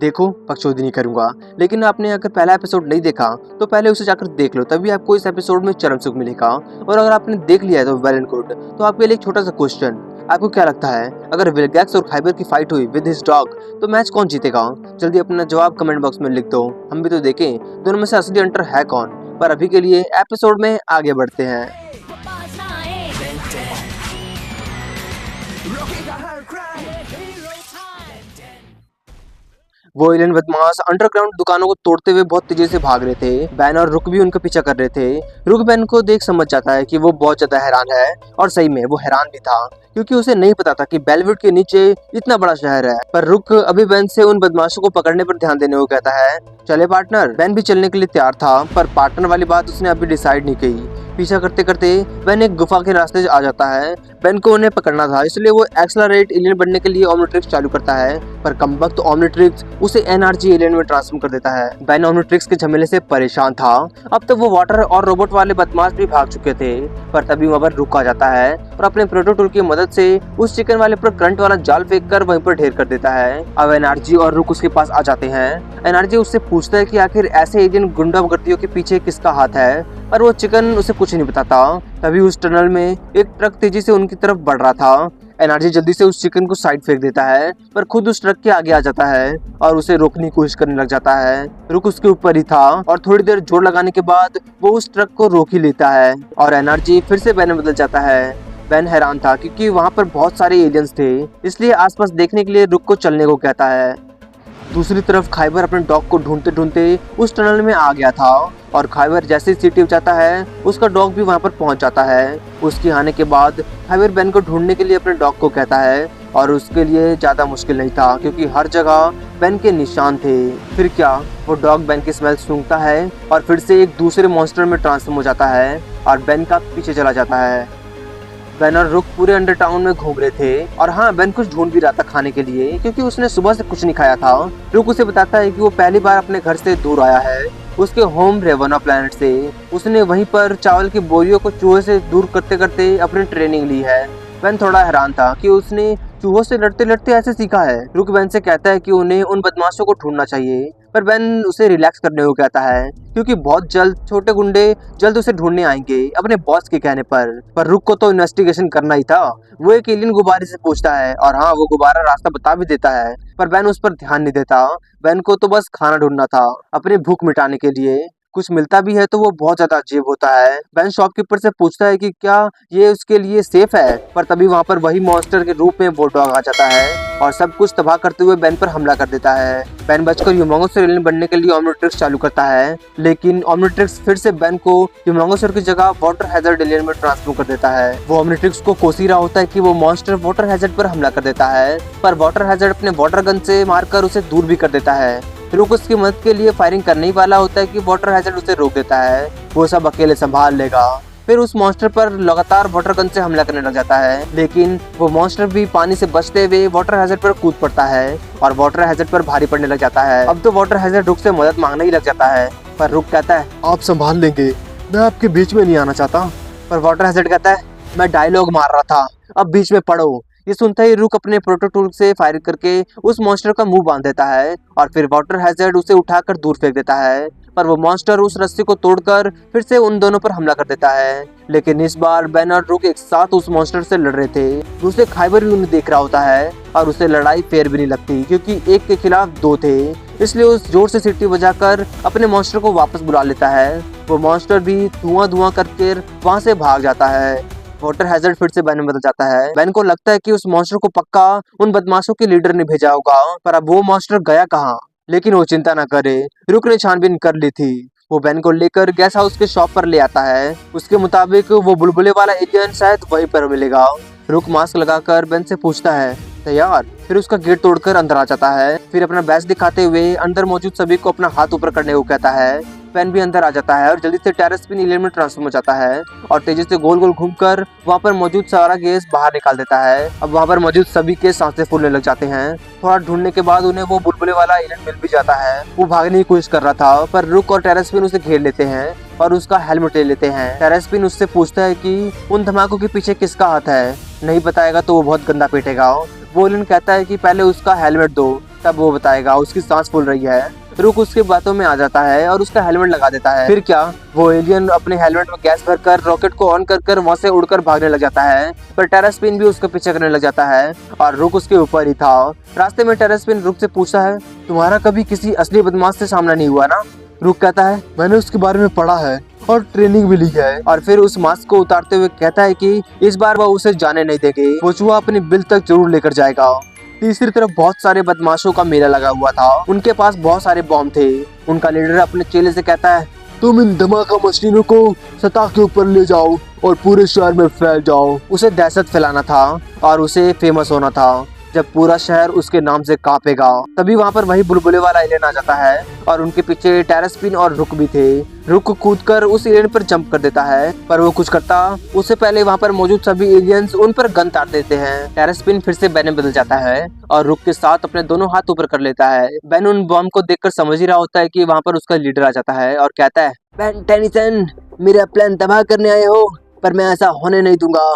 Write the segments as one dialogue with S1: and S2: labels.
S1: देखो, बकचोदी नहीं करूंगा, लेकिन आपने अगर पहला एपिसोड नहीं देखा तो पहले उसे जाकर देख लो, तभी आपको इस एपिसोड में चरम सुख मिलेगा। और अगर आपने देख लिया है तो वेल एंड गुड। तो आपके लिए एक छोटा सा क्वेश्चन, आपको क्या लगता है अगर विलगैक्स और खाइबर की फाइट हुई विद हिज डॉग तो मैच कौन जीतेगा? जल्दी अपना जवाब कमेंट बॉक्स में लिख दो, हम भी तो देखें दोनों में से असली अंतर है कौन। पर अभी के लिए एपिसोड में आगे बढ़ते हैं। वो एलियन बदमाश अंडरग्राउंड दुकानों को तोड़ते हुए बहुत तेजी से भाग रहे थे। बैन और रुक भी उनका पीछा कर रहे थे। रुक बैन को देख समझ जाता है कि वो बहुत ज्यादा हैरान है, और सही में वो हैरान भी था, क्योंकि उसे नहीं पता था कि बेलवुड के नीचे इतना बड़ा शहर है। पर रुक अभी बैन से उन बदमाशों को पकड़ने पर ध्यान देने को कहता है। चले पार्टनर। बैन भी चलने के लिए तैयार था, पर पार्टनर वाली बात उसने अभी डिसाइड नहीं की। पीछा करते करते बैन एक गुफा के रास्ते आ जाता है। बैन को उन्हें पकड़ना था, इसलिए वो एक्सेलरेट एलियन बनने के लिए ओमनिट्रिक्स चालू करता है, पर कमबख्त ओमनिट्रिक्स उसे एनआरजी एलियन में ट्रांसफॉर्म कर देता है। बैन ओमनिट्रिक्स के झमेले से परेशान था। अब तक वो वाटर और रोबोट वाले बदमाश भी भाग चुके थे, पर तभी वहाँ पर रुक आ जाता है और अपने प्रोटो टूल की मदद से उस चिकन वाले पर करंट वाला जाल फेंक कर वहीं पर ढेर कर देता है। अब एनआरजी और रुक उसके पास आ जाते हैं। एनआरजी उससे पूछता है कि आखिर ऐसे एलियन गुंडागर्दियों के पीछे किसका हाथ है, पर वो चिकन उसे कुछ नहीं बताता। तभी उस टनल में एक ट्रक तेजी से उनकी तरफ बढ़ रहा था। एनआरजी जल्दी से उस चिकन को साइड फेंक देता है, पर खुद उस ट्रक के आगे आ जाता है और उसे रोकने की कोशिश करने लग जाता है। रुक उसके ऊपर ही था और थोड़ी देर जोर लगाने के बाद वो उस ट्रक को रोक ही लेता है और एनआरजी फिर से बैन में बदल जाता है। बैन हैरान था क्योंकि वहाँ पर बहुत सारे एलियंस थे, इसलिए आसपास देखने के लिए रुक को चलने को कहता है। दूसरी तरफ खाइबर अपने डॉग को ढूंढते ढूंढते उस टनल में आ गया था, और खाइबर जैसे ही सिटी जाता है उसका डॉग भी वहां पर पहुंच जाता है। उसके आने के बाद खाइबर बैन को ढूंढने के लिए अपने डॉग को कहता है, और उसके लिए ज्यादा मुश्किल नहीं था क्योंकि हर जगह बैन के निशान थे। फिर क्या, वो डॉग बैन की स्मेल सूंघता है और फिर से एक दूसरे मॉन्स्टर में ट्रांसफॉर्म हो जाता है और बैन का पीछे चला जाता है। बैन और रुक पूरे अंडर टाउन में घूम रहे थे, और हाँ, बैन कुछ ढूंढ भी रहा था खाने के लिए क्योंकि उसने सुबह से कुछ नहीं खाया था। रुक उसे बताता है कि वो पहली बार अपने घर से दूर आया है, उसके होम रेवना प्लैनेट से। उसने वहीं पर चावल की बोरियों को चूहे से दूर करते करते अपनी ट्रेनिंग ली है। बैन थोड़ा हैरान था कि उसने चूहों से लड़ते लड़ते ऐसे सीखा है। रुक बैन से कहता है कि उन्हें उन बदमाशों को ढूंढना चाहिए, पर बैन उसे रिलैक्स करने को कहता है क्योंकि बहुत जल्द छोटे गुंडे जल्द उसे ढूंढने आएंगे अपने बॉस के कहने पर रुक को तो इन्वेस्टिगेशन करना ही था। वो एक एलियन गुब्बारे से पूछता है, और हाँ, वो गुब्बारा रास्ता बता भी देता है, पर बैन उस पर ध्यान नहीं देता। बैन को तो बस खाना ढूंढना था अपनी भूख मिटाने के लिए। कुछ मिलता भी है तो वो बहुत ज्यादा अजीब होता है। बैन शॉपकीपर से पूछता है कि क्या ये उसके लिए सेफ है, पर तभी वहाँ पर वही मॉन्स्टर के रूप में वो डॉग आ जाता है और सब कुछ तबाह करते हुए बैन पर हमला कर देता है। बैन बचकर ह्यूमंगोसॉर एलियन बनने के लिए ओमनिट्रिक्स चालू करता है, लेकिन ओमनिट्रिक्स फिर से बैन को ह्यूमंगोसॉर की जगह वाटर हैजर्ड एलियन में ट्रांसफॉर्म कर देता है। वो ओमनिट्रिक्स को कोस ही रहा होता है कि वो मॉन्स्टर वाटर हैजर्ड पर हमला कर देता है, पर वाटर हैजर्ड अपने वाटर गन से मारकर उसे दूर भी कर देता है। रुक उसकी मदद के लिए फायरिंग करने ही वाला होता है कि वाटर हैजर्ड उसे रोक देता है, वो सब अकेले संभाल लेगा। फिर उस मॉन्स्टर पर लगातार वाटर गन से हमला करने लग जाता है, लेकिन वो मॉन्स्टर भी पानी से बचते हुए वाटर हैजर्ड पर कूद पड़ता है और वाटर हैजर्ड पर भारी पड़ने लग जाता है। अब तो वाटर हैजर्ड रुक से मदद मांगने ही लग जाता है, पर रुक कहता है, आप संभाल लेंगे, मैं आपके बीच में नहीं आना चाहता। पर वाटर हैजर्ड कहता है, मैं डायलॉग मार रहा था, अब बीच में पढ़ो। ये सुनते ही रुक अपने प्रोटो टूल से फायर करके उस मॉन्स्टर का मुंह बांध देता है और फिर वाटर हैजर्ड उसे उठाकर दूर फेंक देता है, पर वो मॉन्स्टर उस रस्सी को तोड़कर फिर से उन दोनों पर हमला कर देता है। लेकिन इस बार बैन और रुक एक साथ उस मॉन्स्टर से लड़ रहे थे। दूसरे खाइबर भी उन्हें देख रहा होता है और उसे लड़ाई फेयर भी नहीं लगती क्योंकि एक के खिलाफ दो थे, इसलिए उस जोर से सीटी बजाकर अपने मॉन्स्टर को वापस बुला लेता है। वो मॉन्स्टर भी धुआं धुआं करके वहाँ से भाग जाता है। वाटर हैजर्ड फिर से बैन में बदल जाता है। बैन को लगता है कि उस मॉन्स्टर को पक्का उन बदमाशों के लीडर ने भेजा होगा, पर अब वो मॉन्स्टर गया कहाँ? लेकिन वो चिंता न करे, रुक ने छानबीन कर ली थी। वो बैन को लेकर गैस हाउस के शॉप पर ले आता है। उसके मुताबिक वो बुलबुले वाला एलियन शायद वहीं पर मिलेगा। रुक मास्क लगाकर बैन से पूछता है, तैयार? फिर उसका गेट तोड़कर अंदर आ जाता है। फिर अपना बैच दिखाते हुए अंदर मौजूद सभी को अपना हाथ ऊपर करने को कहता है। बैन भी अंदर आ जाता है और जल्दी से टेरेस्पिन एलियन में ट्रांसफॉर्म हो जाता है और तेजी से गोल गोल घूमकर वहाँ पर मौजूद सारा गैस बाहर निकाल देता है। अब वहाँ पर मौजूद सभी के सांसें फूलने लग जाते हैं। थोड़ा ढूंढने के बाद उन्हें वो बुलबुले वाला एलियन मिल भी जाता है। वो भागने की कोशिश कर रहा था, पर रुक और टेरेस्पिन उसे घेर लेते हैं और उसका हेलमेट ले लेते हैं। टेरेस्पिन उससे पूछता है कि उन धमाकों के पीछे किसका हाथ है, नहीं बताएगा तो वो बहुत गंदा पीटेगा। वो एलियन कहता है कि पहले उसका हेलमेट दो, तब वो बताएगा। उसकी सांस फूल रही है। रुक उसके बातों में आ जाता है और उसका हेलमेट लगा देता है। फिर क्या, वो एलियन अपने हेलमेट में गैस भरकर रॉकेट को ऑन कर वहां से उड़कर भागने लग जाता है। पर टेरास्पिन भी उसका पीछे करने लग जाता है और रुक उसके ऊपर ही था। रास्ते में टेरास्पिन रुक से पूछता है, तुम्हारा कभी किसी असली बदमाश से सामना नहीं हुआ ना? रुक कहता है, मैंने उसके बारे में पढ़ा है और ट्रेनिंग भी ली है। और फिर उस मास्क को उतारते हुए कहता है कि इस बार वह उसे जाने नहीं देंगे, वो चूहा अपनी बिल तक जरूर लेकर जाएगा। तीसरी तरफ बहुत सारे बदमाशों का मेला लगा हुआ था। उनके पास बहुत सारे बॉम्ब थे। उनका लीडर अपने चेले से कहता है, तुम इन धमाका मशीनों को सतह के ऊपर ले जाओ और पूरे शहर में फैल जाओ। उसे दहशत फैलाना था और उसे फेमस होना था। जब पूरा शहर उसके नाम से कांपेगा। तभी वहाँ पर वही बुलबुले वाला एलियन आ जाता है और उनके पीछे टेरास्पिन और रुक भी थे। रुक कूदकर उस एलियन पर जंप कर देता है, पर वो कुछ करता उससे पहले वहाँ पर मौजूद सभी एलियंस उन पर गन तार देते हैं। टेरास्पिन फिर से बैन में बदल जाता है और रुक के साथ अपने दोनों हाथ ऊपर कर लेता है। बैन उन बॉम्ब को देखकर समझ ही रहा होता है कि वहाँ पर उसका लीडर आ जाता है और कहता है, बैन टेनिसन, मेरा प्लान तबाह करने आए हो, पर मैं ऐसा होने नहीं दूंगा।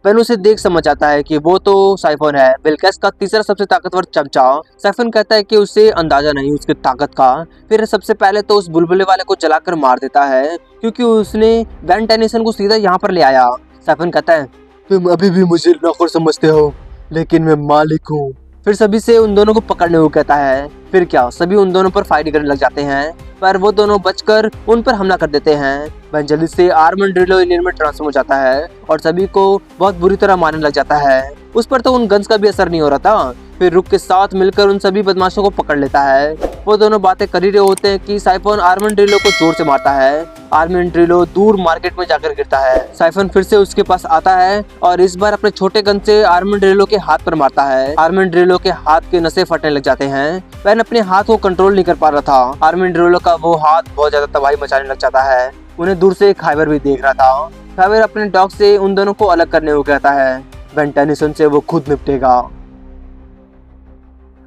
S1: बैन उसे देख समझ आता है कि वो तो साइफोन है, विल्केस का तीसरा सबसे ताकतवर चमचा। साइफोन कहता है कि उसे अंदाजा नहीं उसकी ताकत का। फिर सबसे पहले तो उस बुलबुले वाले को जलाकर मार देता है, क्योंकि उसने बैन टेनिसन को सीधा यहाँ पर ले आया। साइफोन कहता है, तुम अभी भी मुझे नौकर समझते हो, लेकिन मैं मालिक हूँ। फिर सभी से उन दोनों को पकड़ने को कहता है। फिर क्या, सभी उन दोनों पर फाइट करने लग जाते हैं, पर वो दोनों बचकर उन पर हमला कर देते हैं। बैन जल्दी से आर्मड्रिलो एलियन में ट्रांसफॉर्म हो जाता है और सभी को बहुत बुरी तरह मारने लग जाता है। उस पर तो उन गन्स का भी असर नहीं हो रहा था। फिर रुक के साथ मिलकर उन सभी बदमाशों को पकड़ लेता है। वो दोनों बातें कर ही रहे होते हैं कि साइफोन आर्मड्रिलो को जोर से मारता है। आर्मड्रिलो दूर मार्केट में जाकर गिरता है। साइफोन फिर से उसके पास आता है और इस बार अपने छोटे गन से आर्मड्रिलो के हाथ पर मारता है। आर्मड्रिलो के हाथ के नसें फटने लग जाते हैं। बैन अपने हाथ को कंट्रोल नहीं कर पा रहा था। आर्मड्रिलो का वो हाथ बहुत ज्यादा तबाही मचाने लग जाता है। उन्हें दूर से खाइबर भी देख रहा था। खाइबर अपने डॉग से उन दोनों को अलग करने को कहता है। बैन टेनिसन से वो खुद निपटेगा।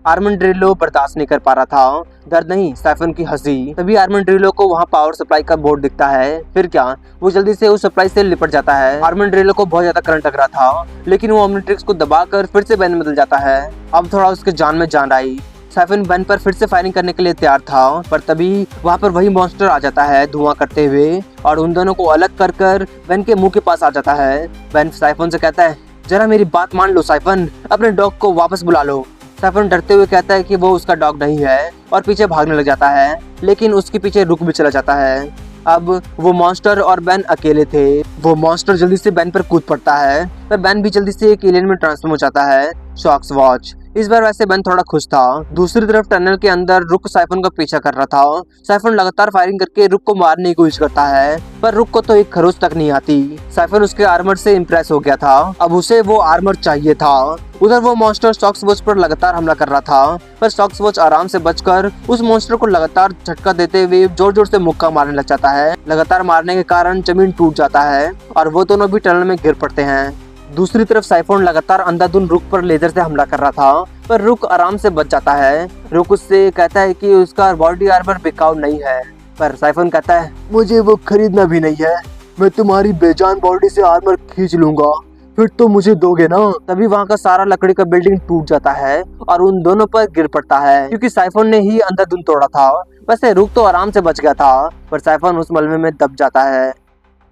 S1: आर्मड्रिलो बर्दाश्त नहीं कर पा रहा था, दर्द नहीं, साइफोन की हंसी। तभी आर्मड्रिलो को वहाँ पावर सप्लाई का बोर्ड दिखता है। फिर क्या, वो जल्दी से उस सप्लाई से लिपट जाता है। आर्मड्रिलो को बहुत ज्यादा करंट लग रहा था, लेकिन वो ओमनिट्रिक्स को दबाकर फिर से बैन में बदल जाता है। अब थोड़ा उसके जान में जान आई। साइफोन बैन पर फिर से फायरिंग करने के लिए तैयार था, पर तभी वहाँ पर वही मॉन्स्टर आ जाता है धुआं करते हुए और उन दोनों को अलग कर बैन के मुंह के पास आ जाता है। बैन साइफोन से कहता है, जरा मेरी बात मान लो साइफोन, अपने डॉग को वापस बुला लो। साइफोन डरते हुए कहता है कि वो उसका डॉग नहीं है और पीछे भागने लग जाता है, लेकिन उसके पीछे रुक भी चला जाता है। अब वो मॉन्स्टर और बैन अकेले थे। वो मॉन्स्टर जल्दी से बैन पर कूद पड़ता है, पर बैन भी जल्दी से एक एलियन में ट्रांसफॉर्म हो जाता है, शॉक्स वॉच। इस बार वैसे बैन थोड़ा खुश था। दूसरी तरफ टनल के अंदर रुक साइफोन का पीछा कर रहा था। साइफोन लगातार फायरिंग करके रुक को मारने की कोशिश करता है, पर रुक को तो एक खरोच तक नहीं आती। साइफोन उसके आर्मर से इम्प्रेस हो गया था, अब उसे वो आर्मर चाहिए था। उधर वो मॉन्स्टर शॉक्स वॉच पर लगातार हमला कर रहा था, पर शॉक्स वॉच आराम से बचकर उस मॉन्स्टर को लगातार झटका देते हुए जोर जोर से मुक्का मारने लग जाता है। लगातार मारने के कारण जमीन टूट जाता है और वो दोनों भी टनल में गिर पड़ते हैं। दूसरी तरफ साइफोन लगातार अंधाधुन रुक पर लेजर से हमला कर रहा था, पर रुक आराम से बच जाता है। रुक उससे कहता है कि उसका बॉडी आर्मर बिकाऊ नहीं है, पर साइफोन कहता है, मुझे वो खरीदना भी नहीं है, मैं तुम्हारी बेजान बॉडी से आर्मर खींच लूंगा, फिर तो मुझे दोगे ना। तभी वहाँ का सारा लकड़ी का बिल्डिंग टूट जाता है और उन दोनों पर गिर पड़ता है, क्योंकि साइफोन ने ही अंधाधुन तोड़ा था। वैसे रुक तो आराम से बच गया था, पर साइफोन उस मलबे में दब जाता है।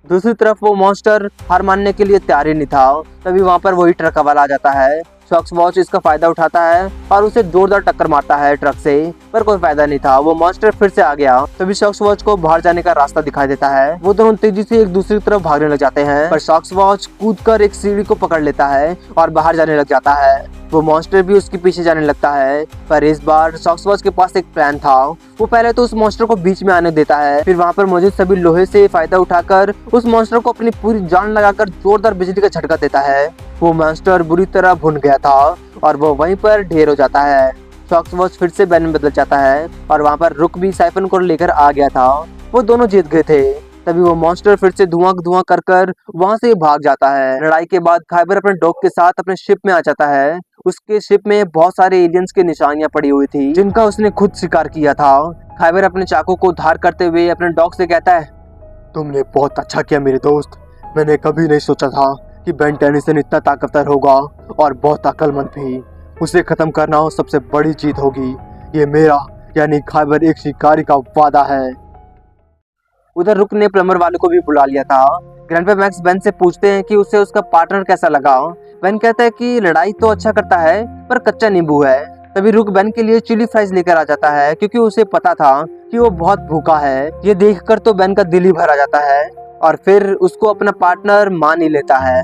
S1: दूसरी तरफ वो मॉन्स्टर हार मानने के लिए तैयार ही नहीं था। तभी वहाँ पर वही ट्रक वाला आ जाता है। शॉक्स वॉच इसका फायदा उठाता है और उसे जोरदार टक्कर मारता है ट्रक से, पर कोई फायदा नहीं था। वो मॉन्स्टर फिर से आ गया। तभी शॉक्स वॉच को बाहर जाने का रास्ता दिखाई देता है। वो दोनों तेजी से एक दूसरी तरफ भागने लग जाते हैं, पर शॉक्स वॉच कूदकर एक सीढ़ी को पकड़ लेता है और बाहर जाने लग जाता है। वो मॉन्स्टर भी उसके पीछे जाने लगता है, पर इस बार शॉक्स वॉच के पास एक प्लान था। वो पहले तो उस मॉन्स्टर को बीच में आने देता है, फिर वहाँ पर मौजूद सभी लोहे से फायदा उठाकर उस मॉन्स्टर को अपनी पूरी जान लगाकर जोरदार बिजली का झटका देता है। वो मॉन्स्टर बुरी तरह भुन गया था और वो वहीं पर ढेर हो जाता है। शॉक्स वॉच फिर से बैन में बदल जाता है और वहाँ पर रुक भी साइफोन को लेकर आ गया था। वो दोनों जीत गए थे। तभी वो मॉन्स्टर फिर से धुआं कर वहाँ से भाग जाता है। लड़ाई के बाद खाइबर अपने डॉग के साथ अपने शिप में आ जाता है। उसके शिप में बहुत सारे एलियंस की निशानियां पड़ी हुई थी, जिनका उसने खुद शिकार किया था। खाइबर अपने चाकू को धार करते हुए अपने डॉग से कहता है, तुमने बहुत अच्छा किया मेरे दोस्त। मैंने कभी नहीं सोचा था कि बैन टेनिसन इतना ताकतवर होगा और बहुत अक्लमंद भी। उसे खत्म करना सबसे बड़ी जीत होगी। ये मेरा यानी खैबर एक शिकारी का वादा है। उधर रुक ने प्लम्बर वाले को भी बुला लिया था। ग्रैंडपा मैक्स बेन से पूछते हैं कि उसे उसका पार्टनर कैसा लगा। बेन कहता है कि लड़ाई तो अच्छा करता है पर कच्चा नींबू है। तभी रुक बेन के लिए चिली फ्राइज लेकर आ जाता है क्योंकि उसे पता था कि वो बहुत भूखा है। ये देखकर तो बेन का दिल ही भर आ जाता है और फिर उसको अपना पार्टनर मान ही लेता है।